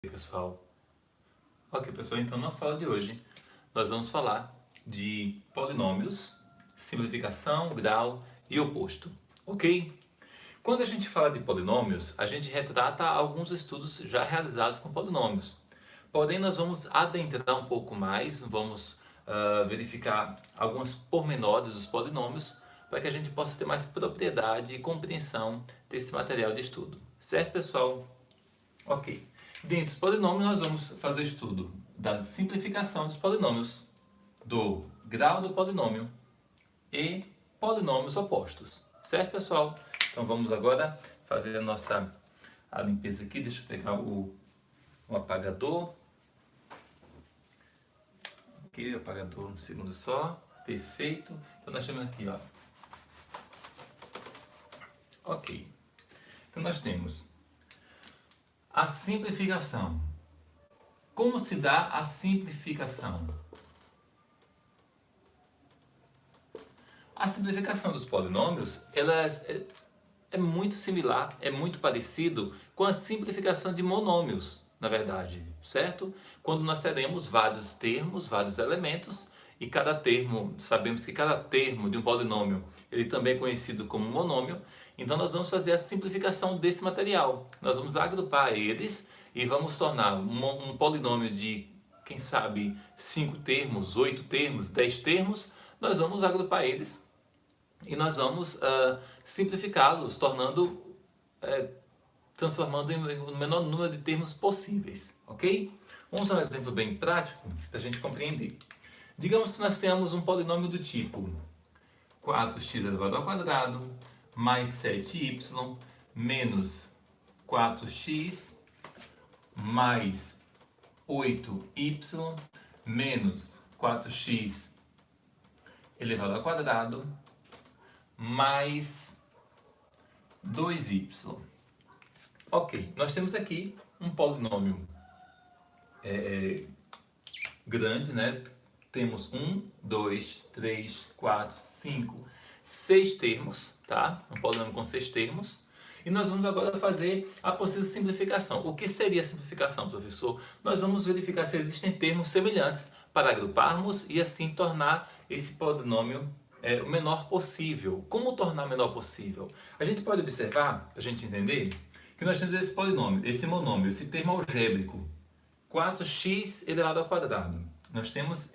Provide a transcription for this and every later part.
Pessoal. Ok, pessoal, então na sala de hoje nós vamos falar de polinômios, simplificação, grau e oposto, ok? Quando a gente fala de polinômios, a gente retrata alguns estudos já realizados com polinômios. Porém, nós vamos adentrar um pouco mais, vamos verificar alguns pormenores dos polinômios para que a gente possa ter mais propriedade e compreensão desse material de estudo. Certo, pessoal? Ok. Dentro dos polinômios, nós vamos fazer estudo da simplificação dos polinômios, do grau do polinômio e polinômios opostos. Certo, pessoal? Então vamos agora fazer a limpeza aqui. Deixa eu pegar o apagador. Ok, apagador, um segundo só. Perfeito. Então nós temos aqui, ó. Ok. Então nós temos a simplificação. Como se dá a simplificação? A simplificação dos polinômios ela é muito similar, é muito parecido com a simplificação de monômios, na verdade, certo? Quando nós teremos vários termos, vários elementos, e cada termo, sabemos que cada termo de um polinômio, ele também é conhecido como monômio, então nós vamos fazer a simplificação desse material. Nós vamos agrupar eles e vamos tornar um polinômio de, quem sabe, 5 termos, 8 termos, 10 termos, nós vamos agrupar eles e nós vamos simplificá-los, transformando em o menor número de termos possíveis, ok? Vamos a um exemplo bem prático para a gente compreender. Digamos que nós tenhamos um polinômio do tipo 4x elevado ao quadrado mais 7y menos 4x mais 8y menos 4x elevado ao quadrado mais 2y. Ok, nós temos aqui um polinômio grande, né? Temos 1, 2, 3, 4, 5, 6 termos, tá? Um polinômio com 6 termos. E nós vamos agora fazer a possível simplificação. O que seria a simplificação, professor? Nós vamos verificar se existem termos semelhantes para agruparmos e assim tornar esse polinômio o menor possível. Como tornar o menor possível? A gente pode observar, para a gente entender, que nós temos esse polinômio, esse monômio, esse termo algébrico, 4x elevado ao quadrado. Nós temos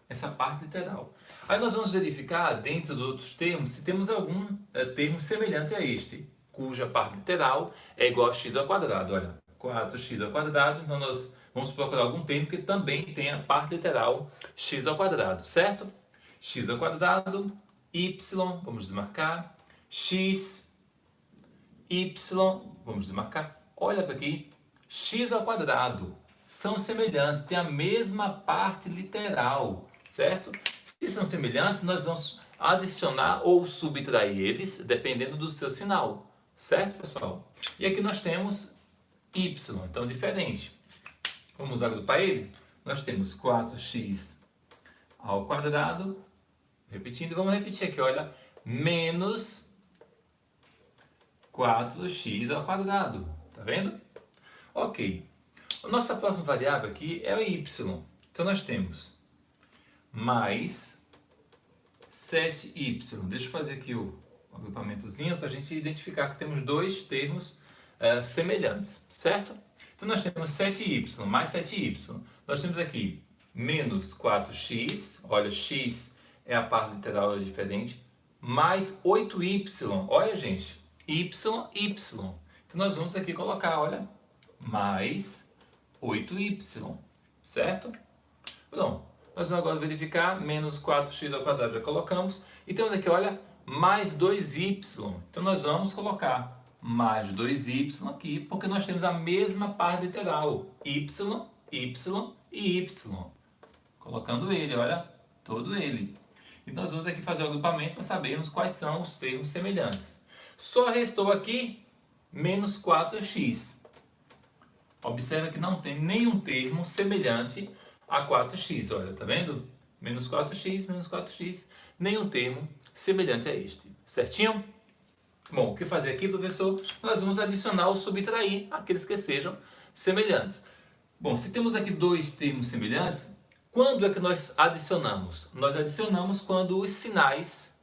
essa parte literal. Aí nós vamos verificar, dentro dos outros termos, se temos algum termo semelhante a este, cuja parte literal é igual a x ao quadrado. Olha, 4x ao quadrado, então nós vamos procurar algum termo que também tenha parte literal x ao quadrado, certo? X ao quadrado, y, vamos desmarcar, x, y, vamos desmarcar. Olha para aqui, x ao quadrado. São semelhantes, têm a mesma parte literal, certo? Se são semelhantes, nós vamos adicionar ou subtrair eles, dependendo do seu sinal, certo, pessoal? E aqui nós temos y, então diferente. Vamos agrupar ele? Nós temos 4x ao quadrado, repetindo, vamos repetir aqui, olha, menos 4x ao quadrado, tá vendo? Ok. A nossa próxima variável aqui é o y. Então nós temos mais 7y. Deixa eu fazer aqui o agrupamentozinho para a gente identificar que temos dois termos semelhantes, certo? Então nós temos 7y mais 7y. Nós temos aqui menos 4x, olha, x é a parte literal, é diferente, mais 8y, olha gente, y. Então nós vamos aqui colocar, olha, mais 8y, certo? Pronto, nós vamos agora verificar, menos 4x ao quadrado já colocamos, e temos aqui, olha, mais 2y, então nós vamos colocar mais 2y aqui, porque nós temos a mesma parte literal, y, y e y, colocando ele, olha, todo ele. E nós vamos aqui fazer o agrupamento para sabermos quais são os termos semelhantes. Só restou aqui menos 4x. Observa que não tem nenhum termo semelhante a 4x, olha, tá vendo? Menos 4x, nenhum termo semelhante a este, certinho? Bom, o que fazer aqui, professor? Nós vamos adicionar ou subtrair aqueles que sejam semelhantes. Bom, se temos aqui dois termos semelhantes, quando é que nós adicionamos? Nós adicionamos quando os sinais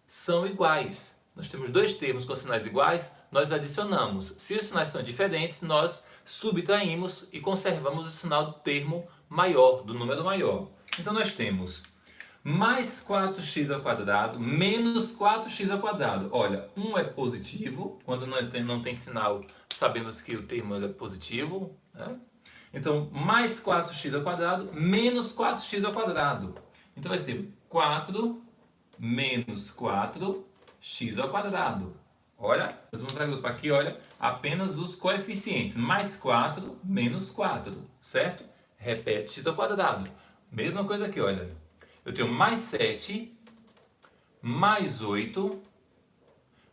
são iguais. Nós temos dois termos com sinais iguais, nós adicionamos. Se os sinais são diferentes, nós subtraímos e conservamos o sinal do termo maior, do número maior. Então nós temos mais 4x ao quadrado menos 4x ao quadrado. Olha, um é positivo, quando não tem sinal, sabemos que o termo é positivo, né? Então, mais 4x ao quadrado menos 4x ao quadrado. Então vai ser 4 menos 4x ao quadrado. Olha, nós vamos agrupar aqui, olha, apenas os coeficientes. Mais 4 menos 4, certo? Repete x ao quadrado. Mesma coisa aqui, olha. Eu tenho mais 7, mais 8,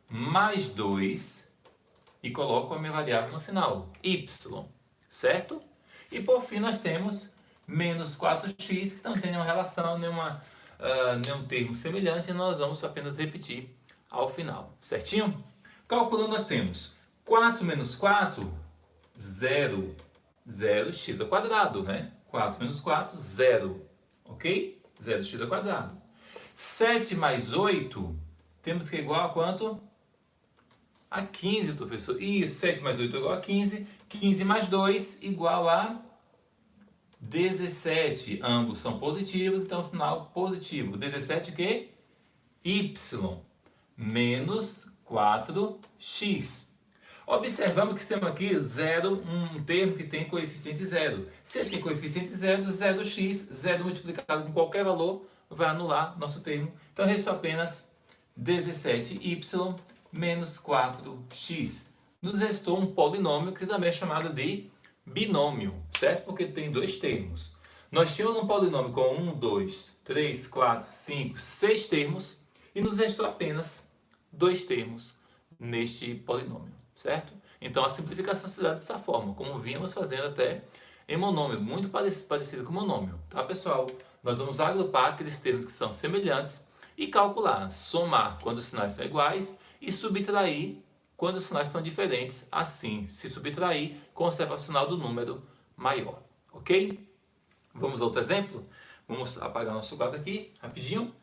mais 2 e coloco a minha variável no final, y, certo? E por fim nós temos menos 4x, que não tem nenhuma relação, nenhum termo semelhante, e nós vamos apenas repetir ao final, certinho? Calculando nós temos 4 menos 4, 0, 0x ao quadrado, né? 4 menos 4, 0, ok? 0x ao quadrado. 7 mais 8, temos que é igual a quanto? A 15, professor. Isso, 7 mais 8 é igual a 15. 15 mais 2 igual a 17. Ambos são positivos, então sinal positivo. 17 o quê? Y menos 4x. Observamos que temos aqui 0, um termo que tem coeficiente 0. Se ele tem coeficiente 0, 0x, 0 multiplicado com qualquer valor, vai anular nosso termo. Então, restou apenas 17y menos 4x. Nos restou um polinômio que também é chamado de binômio, certo? Porque tem dois termos. Nós tínhamos um polinômio com 1, 2, 3, 4, 5, 6 termos e nos restou apenas dois termos neste polinômio, certo? Então a simplificação se dá dessa forma, como vínhamos fazendo até em monômio, muito parecido com monômio, tá, pessoal? Nós vamos agrupar aqueles termos que são semelhantes e calcular, somar quando os sinais são iguais e subtrair quando os sinais são diferentes. Assim, se subtrair, conserva o sinal do número maior, ok? Vamos a outro exemplo? Vamos apagar nosso quadro aqui, rapidinho,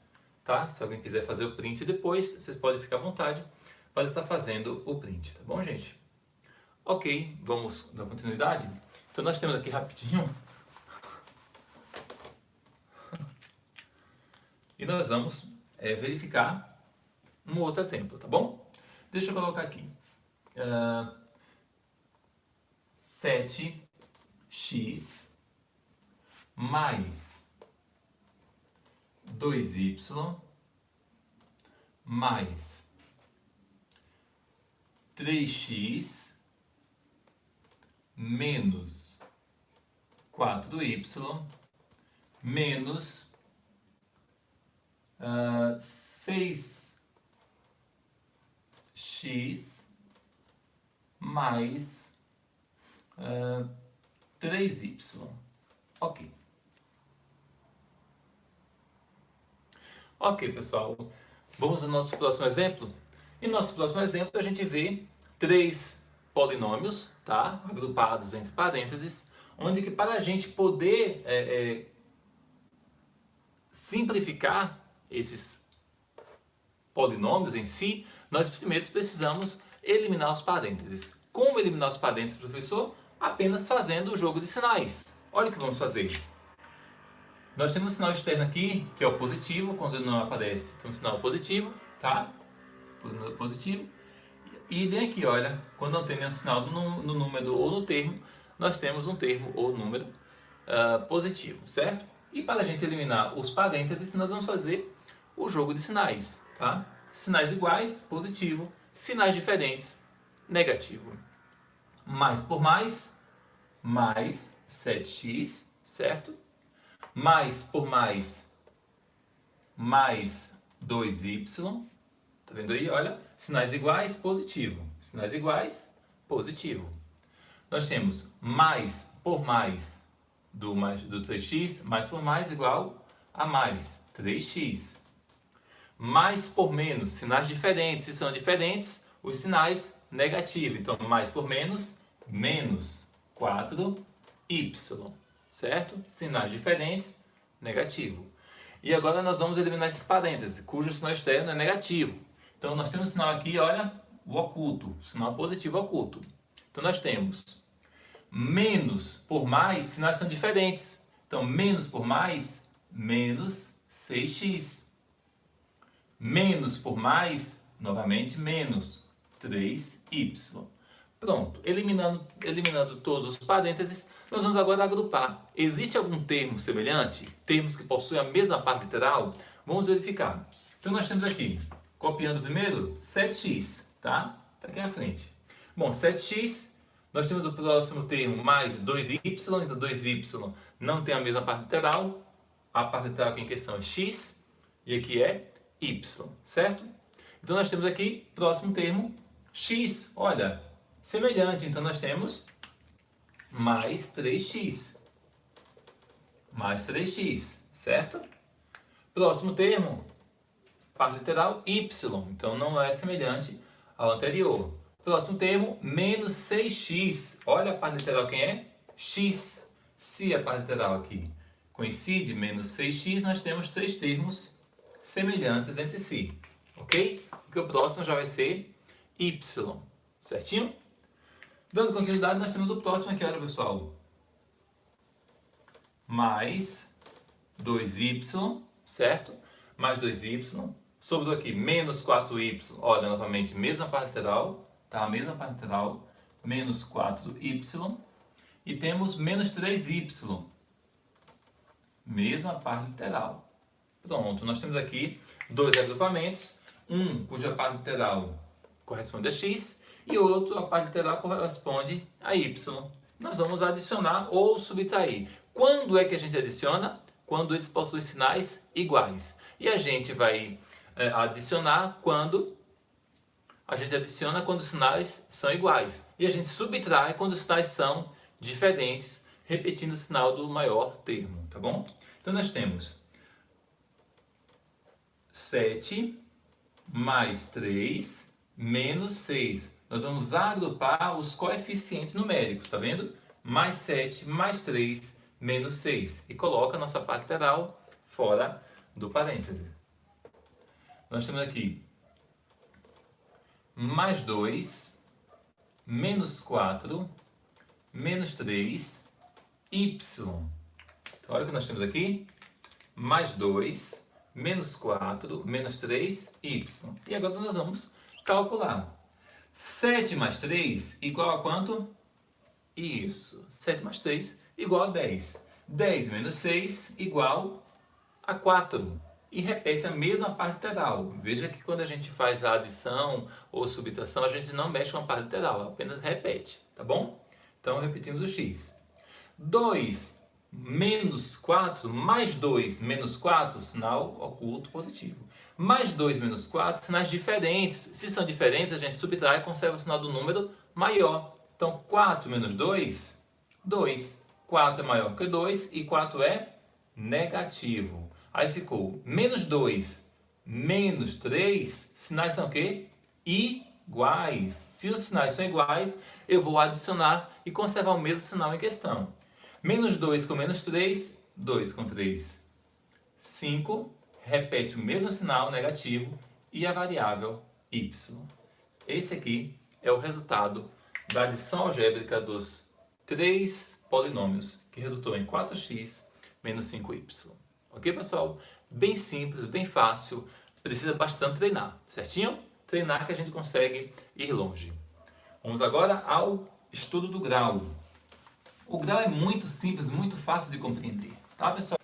tá? Se alguém quiser fazer o print depois, vocês podem ficar à vontade para estar fazendo o print, tá bom, gente? Ok, vamos dar continuidade? Então nós temos aqui rapidinho e nós vamos verificar um outro exemplo, tá bom? Deixa eu colocar aqui 7x mais 2y mais 3x menos 4y menos 6x mais 3y. Ok. Ok, pessoal. Vamos ao nosso próximo exemplo. E no nosso próximo exemplo a gente vê três polinômios, tá? Agrupados entre parênteses, onde que para a gente poder simplificar esses polinômios em si, nós primeiro precisamos eliminar os parênteses. Como eliminar os parênteses, professor? Apenas fazendo o jogo de sinais. Olha o que vamos fazer. Nós temos um sinal externo aqui, que é o positivo, quando não aparece, tem um sinal positivo, tá? Positivo. E bem aqui, olha, quando não tem nenhum sinal no número ou no termo, nós temos um termo ou número positivo, certo? E para a gente eliminar os parênteses, nós vamos fazer o jogo de sinais, tá? Sinais iguais, positivo. Sinais diferentes, negativo. Mais por mais 7x, certo? Mais por mais 2y. Tá vendo aí? Olha, sinais iguais, positivo. Sinais iguais, positivo. Nós temos mais por mais do 3x, mais por mais igual a mais 3x. Mais por menos, sinais diferentes. Se são diferentes, os sinais negativo. Então, mais por menos, menos 4y, certo? Sinais diferentes, negativo. E agora nós vamos eliminar esses parênteses, cujo sinal externo é negativo. Então nós temos um sinal aqui, olha, o oculto, sinal positivo oculto. Então nós temos menos por mais, sinais são diferentes. Então menos por mais, menos 6x. Menos por mais, novamente menos 3y. Pronto, eliminando todos os parênteses, nós vamos agora agrupar. Existe algum termo semelhante? Termos que possuem a mesma parte literal? Vamos verificar. Então nós temos aqui, copiando primeiro, 7x, tá? Tá aqui na frente. Bom, 7x, nós temos o próximo termo mais 2y, então 2y não tem a mesma parte literal. A parte literal aqui em questão é x, e aqui é y, certo? Então nós temos aqui, próximo termo, x, olha, semelhante, então nós temos mais 3x. Mais 3x, certo? Próximo termo, parte literal, y, então não é semelhante ao anterior. Próximo termo, menos 6x, olha a parte literal quem é? X. Se a parte literal aqui coincide, menos 6x, nós temos três termos semelhantes entre si, ok? Porque o próximo já vai ser y, certinho? Dando continuidade, nós temos o próximo aqui, olha pessoal, mais 2y, certo? Mais 2y, sobrou aqui menos 4y, olha novamente, mesma parte literal, tá? Mesma parte literal, menos 4y, e temos menos 3y, mesma parte literal. Pronto, nós temos aqui dois agrupamentos, um cuja parte literal corresponde a x, e outro, a parte literal corresponde a y. Nós vamos adicionar ou subtrair. Quando é que a gente adiciona? Quando eles possuem sinais iguais. E a gente vai adicionar quando os sinais são iguais. E a gente subtrai quando os sinais são diferentes, repetindo o sinal do maior termo, tá bom? Então nós temos 7 mais 3 menos 6. Nós vamos agrupar os coeficientes numéricos, tá vendo? Mais 7, mais 3, menos 6. E coloca a nossa parte literal fora do parêntese. Nós temos aqui mais 2, menos 4, menos 3, y. Então, olha o que nós temos aqui. Mais 2, menos 4, menos 3, y. E agora nós vamos calcular. 7 mais 3 igual a quanto? Isso. 7 mais 3 igual a 10. 10 menos 6 igual a 4. E repete a mesma parte literal. Veja que quando a gente faz a adição ou subtração, a gente não mexe com a parte literal, apenas repete, tá bom? Então, repetimos o x. 2 menos 4, mais 2 menos 4, sinal oculto positivo. Mais 2 menos 4, sinais diferentes. Se são diferentes, a gente subtrai e conserva o sinal do número maior. Então, 4 menos 2, 2. 4 é maior que 2 e 4 é negativo. Aí ficou menos 2, menos 3, sinais são o quê? Iguais. Se os sinais são iguais, eu vou adicionar e conservar o mesmo sinal em questão. Menos 2 com menos 3, 2 com 3, 5. Repete o mesmo sinal negativo e a variável y. Esse aqui é o resultado da adição algébrica dos três polinômios, que resultou em 4x menos 5y. Ok, pessoal? Bem simples, bem fácil, precisa bastante treinar, certinho? Treinar que a gente consegue ir longe. Vamos agora ao estudo do grau. O grau é muito simples, muito fácil de compreender, tá, pessoal?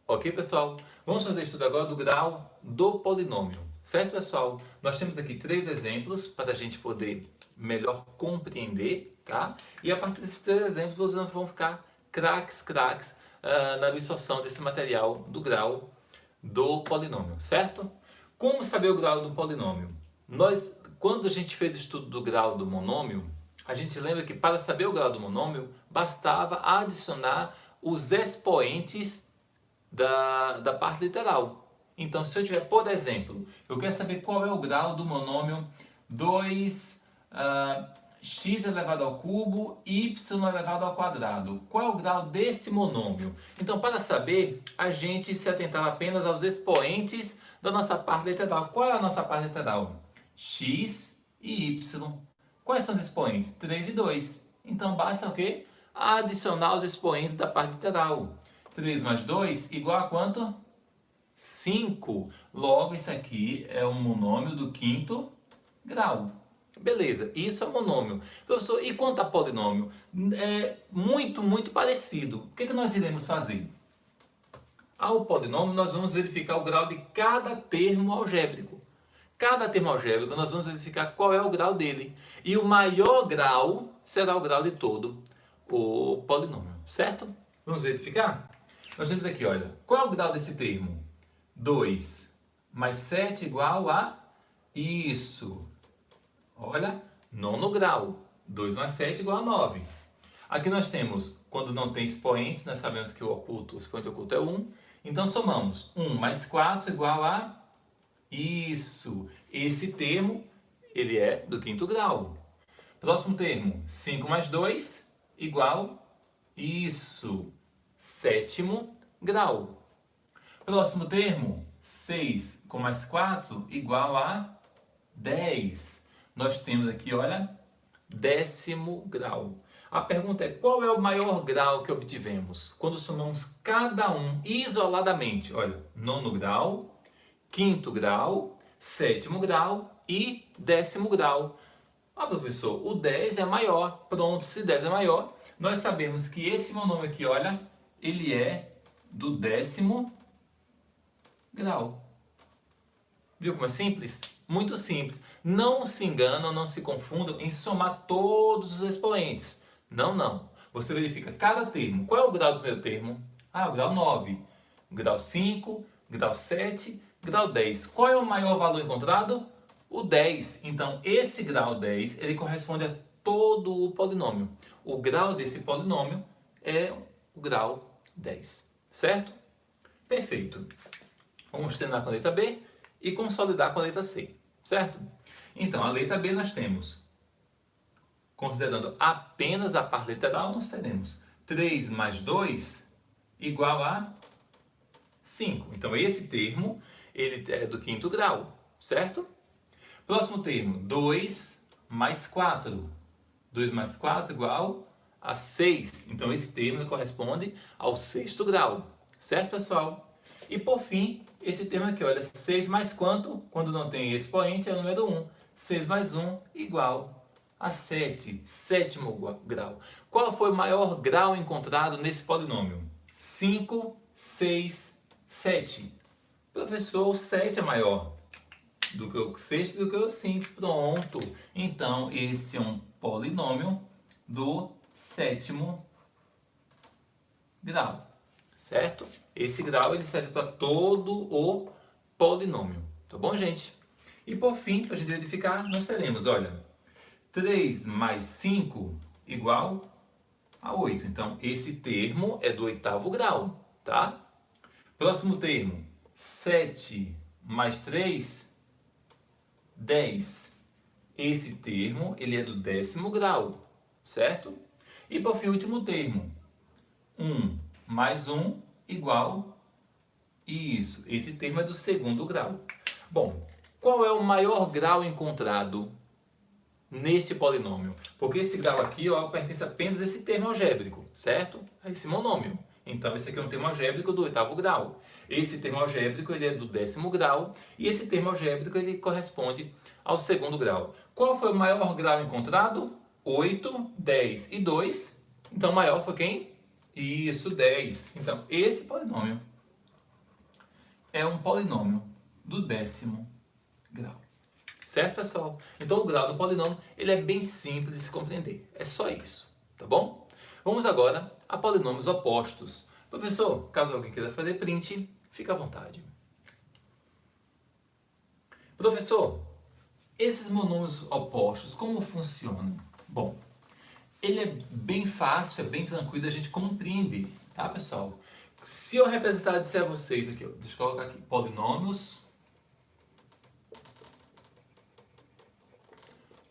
Ok, pessoal? Vamos fazer o estudo agora do grau do polinômio. Certo, pessoal? Nós temos aqui 3 exemplos para a gente poder melhor compreender, tá? E a partir desses 3 exemplos, vocês vão ficar craques na absorção desse material do grau do polinômio, certo? Como saber o grau do polinômio? Quando a gente fez o estudo do grau do monômio, a gente lembra que para saber o grau do monômio, bastava adicionar os expoentes da parte literal. Então, se eu tiver, por exemplo, eu quero saber qual é o grau do monômio 2x elevado ao cubo, y elevado ao quadrado. Qual é o grau desse monômio? Então, para saber, a gente se atentava apenas aos expoentes da nossa parte literal. Qual é a nossa parte literal? X e y. Quais são os expoentes? 3 e 2. Então, basta o quê? Adicionar os expoentes da parte literal. 3 mais 2 igual a quanto? 5. Logo, isso aqui é um monômio do quinto grau. Beleza, isso é monômio. Professor, e quanto a polinômio? É muito parecido. O que nós iremos fazer? Ao polinômio, nós vamos verificar o grau de cada termo algébrico. Cada termo algébrico, nós vamos verificar qual é o grau dele. E o maior grau será o grau de todo o polinômio, certo? Vamos verificar? Nós temos aqui, olha, qual é o grau desse termo? 2 mais 7 igual a isso. Olha, nono grau. 2 mais 7 igual a 9. Aqui nós temos, quando não tem expoentes, nós sabemos que o expoente oculto é 1. Então, somamos 1 mais 4 igual a isso. Esse termo, ele é do quinto grau. Próximo termo, 5 mais 2 igual isso. Sétimo grau. Próximo termo, 6 com mais 4 igual a 10. Nós temos aqui, olha, 10º grau. A pergunta é, qual é o maior grau que obtivemos? Quando somamos cada um isoladamente. Olha, 9º grau, 5º grau, 7º grau e 10º grau. Ah, professor, o 10 é maior. Pronto, se 10 é maior, nós sabemos que esse monômio aqui, olha, ele é do 10º grau. Viu como é simples? Muito simples. Não se enganam, não se confundam em somar todos os expoentes. Não. Você verifica cada termo. Qual é o grau do primeiro termo? Ah, o grau 9. Grau 5, grau 7, grau 10. Qual é o maior valor encontrado? O 10. Então, esse grau 10, ele corresponde a todo o polinômio. O grau desse polinômio é o grau 10. Certo? Perfeito. Vamos terminar com a letra B e consolidar com a letra C, certo? Então, a letra B nós temos, considerando apenas a parte literal, nós teremos 3 mais 2 igual a 5. Então, esse termo, ele é do quinto grau, certo? Próximo termo, 2 mais 4. 2 mais 4 igual a 6. Então, esse termo corresponde ao sexto grau, certo, pessoal? E por fim, esse termo aqui, olha, 6 mais quanto? Quando não tem expoente, é o número 1. 6 mais 1 igual a 7, sétimo grau. Qual foi o maior grau encontrado nesse polinômio? 5, 6, 7. Professor, o 7 é maior do que o 6 do que o 5. Pronto. Então, esse é um polinômio do sétimo grau. Certo? Esse grau ele serve para todo o polinômio. Tá bom, gente? E por fim, para a gente verificar, nós teremos, olha, 3 mais 5 igual a 8. Então, esse termo é do oitavo grau, tá? Próximo termo, 7 mais 3, 10. Esse termo, ele é do 10º grau, certo? E por fim, o último termo, 1 mais 1 igual isso. Esse termo é do segundo grau. Bom, qual é o maior grau encontrado neste polinômio? Porque esse grau aqui, ó, pertence apenas a esse termo algébrico, certo? A esse monômio. Então, esse aqui é um termo algébrico do oitavo grau. Esse termo algébrico ele é do 10º grau e esse termo algébrico ele corresponde ao segundo grau. Qual foi o maior grau encontrado? 8, 10 e 2. Então, o maior foi quem? Isso, 10. Então, esse polinômio é um polinômio do 10º grau. Certo, pessoal? Então, o grau do polinômio ele é bem simples de se compreender. É só isso, tá bom? Vamos agora a polinômios opostos. Professor, caso alguém queira fazer print, fica à vontade. Professor, esses monômios opostos, como funcionam? Bom, ele é bem fácil, é bem tranquilo, a gente compreende, tá, pessoal? Se eu representar, disser a vocês aqui, ó, deixa eu colocar aqui, polinômios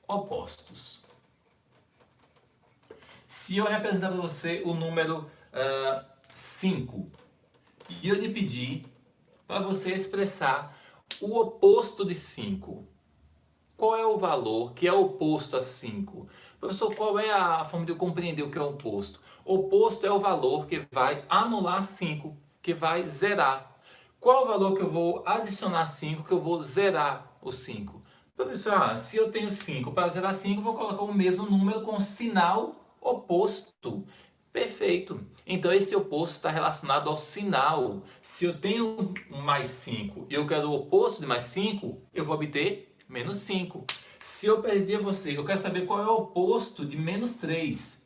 opostos. Se eu representar para você o número 5 e eu lhe pedir para você expressar o oposto de 5, qual é o valor que é oposto a 5? Professor, qual é a forma de eu compreender o que é oposto? Oposto é o valor que vai anular 5, que vai zerar. Qual é o valor que eu vou adicionar 5, que eu vou zerar o 5? Professor, se eu tenho 5, para zerar 5, eu vou colocar o mesmo número com sinal oposto. Perfeito. Então esse oposto está relacionado ao sinal. Se eu tenho um mais 5 e eu quero o oposto de mais 5, eu vou obter menos 5. Se eu perdi você, eu quero saber qual é o oposto de menos 3.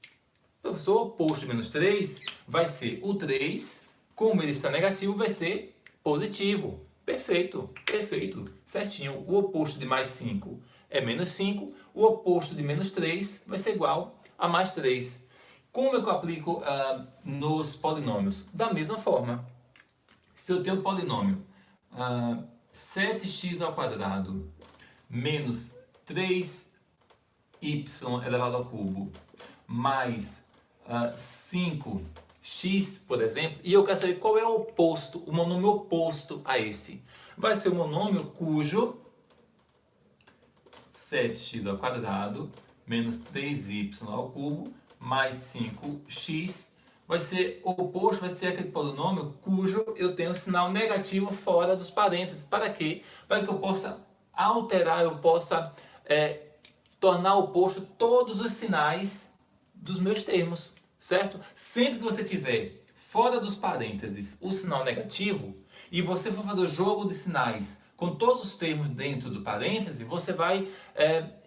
Professor, o oposto de menos 3 vai ser o 3, como ele está negativo, vai ser positivo. Perfeito, perfeito, certinho. O oposto de mais 5 é menos 5, o oposto de menos 3 vai ser igual a mais 3. Como é que eu aplico nos polinômios? Da mesma forma. Se eu tenho o polinômio 7x ao quadrado menos 3y elevado ao cubo mais 5x, por exemplo, e eu quero saber qual é o oposto, o monômio oposto a esse. Vai ser o monômio cujo 7x ao quadrado menos 3y ao cubo mais 5x vai ser o oposto, vai ser aquele polinômio cujo eu tenho sinal negativo fora dos parênteses. Para quê? Para que eu possa alterar, eu possa tornar oposto todos os sinais dos meus termos, certo? Sempre que você tiver fora dos parênteses o sinal negativo e você for fazer o jogo de sinais com todos os termos dentro do parêntese, você vai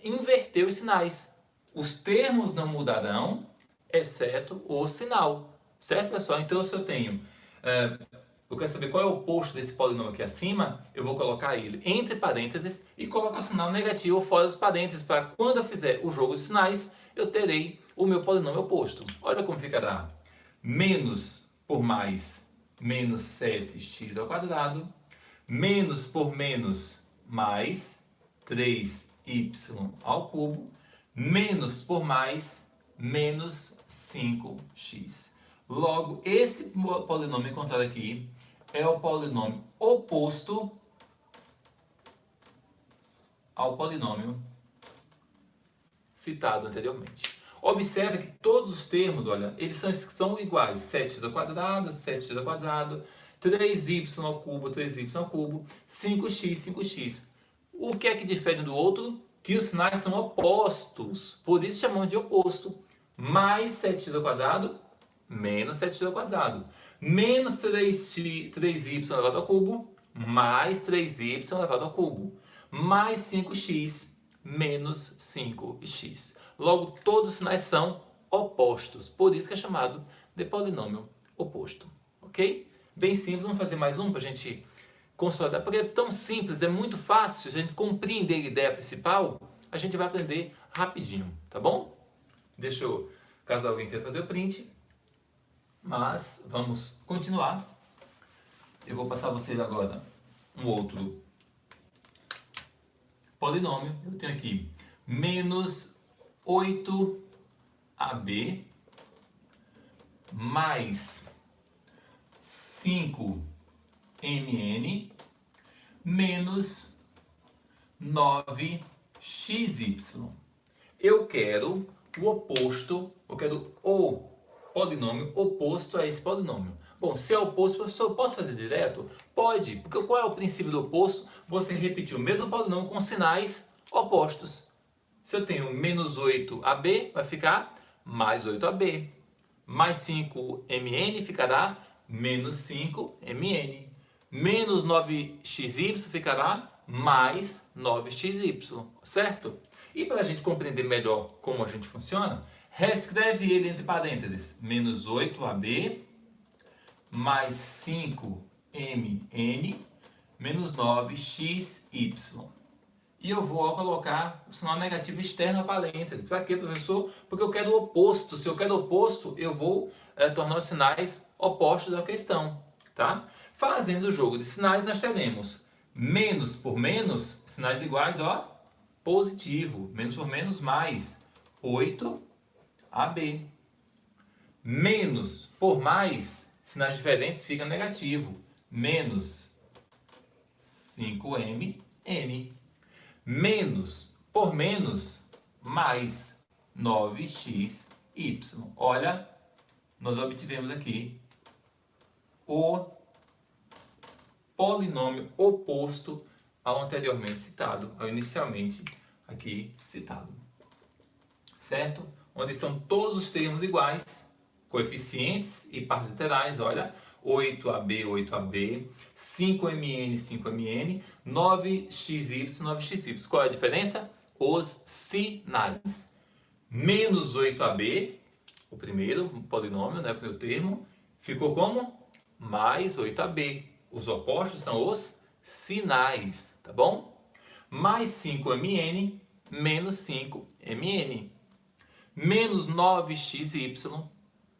inverter os sinais. Os termos não mudarão, exceto o sinal, certo, pessoal? Então, se eu tenho, eu quero saber qual é o oposto desse polinômio aqui acima, eu vou colocar ele entre parênteses e colocar o sinal negativo fora dos parênteses, para quando eu fizer o jogo de sinais, eu terei o meu polinômio oposto. Olha como ficará. Menos por mais, menos 7x ao quadrado, menos por menos, mais 3y ao cubo, menos por mais, menos 5x. Logo, esse polinômio encontrado aqui é o polinômio oposto ao polinômio citado anteriormente. Observe que todos os termos, olha, eles são iguais. 7x ao quadrado, 7x ao quadrado, 3y ao cubo, 3y ao cubo, 5x, 5x. O que é que difere um do outro? Que os sinais são opostos, por isso chamamos de oposto. Mais 7x ao quadrado, menos 7x ao quadrado. Menos 3y elevado ao cubo, mais 3y elevado ao cubo. Mais 5x, menos 5x. Logo, todos os sinais são opostos, por isso que é chamado de polinômio oposto. Ok? Bem simples, vamos fazer mais um para a gente consolidar, porque é tão simples, é muito fácil, se a gente compreender a ideia principal, a gente vai aprender rapidinho, tá bom? Deixa eu, caso alguém queira fazer o print, mas vamos continuar. Eu vou passar a vocês agora um outro polinômio. Eu tenho aqui menos 8ab mais 5mn menos 9xy. Eu quero o oposto, eu quero o polinômio oposto a esse polinômio. Bom, se é oposto, professor, eu posso fazer direto? Pode, porque qual é o princípio do oposto? Você repetir o mesmo polinômio com sinais opostos. Se eu tenho menos 8ab, vai ficar mais 8ab. Mais 5mn ficará menos 5mn. Menos 9xy ficará mais 9xy, certo? E para a gente compreender melhor como a gente funciona, reescreve ele entre parênteses. Menos 8ab mais 5mn menos 9xy. E eu vou colocar o sinal negativo externo a parênteses. Para quê, professor? Porque eu quero o oposto. Se eu quero o oposto, eu vou tornar os sinais opostos à questão, tá? Fazendo o jogo de sinais, nós teremos menos por menos, sinais iguais, ó, positivo. Menos por menos, mais 8AB. Menos por mais, sinais diferentes, fica negativo. Menos 5MN. Menos por menos, mais 9XY. Olha, nós obtivemos aqui o polinômio oposto ao anteriormente citado, ao inicialmente aqui citado. Certo? Onde são todos os termos iguais, coeficientes e partes literais, olha, 8AB, 8AB, 5MN, 5MN, 9XY, 9XY. Qual é a diferença? Os sinais. Menos 8AB, o primeiro polinômio, né, o primeiro termo, ficou como? Mais 8AB. Os opostos são os sinais, tá bom? Mais 5MN, menos 5MN. Menos 9XY,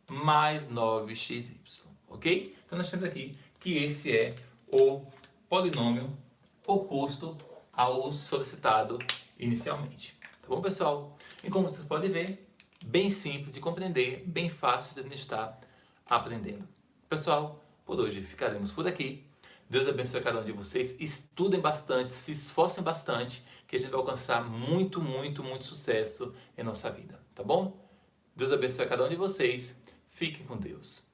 mais 9XY, ok? Então nós temos aqui que esse é o polinômio oposto ao solicitado inicialmente. Tá bom, pessoal? E como vocês podem ver, bem simples de compreender, bem fácil de estar aprendendo. Pessoal, por hoje ficaremos por aqui. Deus abençoe cada um de vocês. Estudem bastante, se esforcem bastante, que a gente vai alcançar muito, muito, muito sucesso em nossa vida. Tá bom? Deus abençoe cada um de vocês. Fiquem com Deus.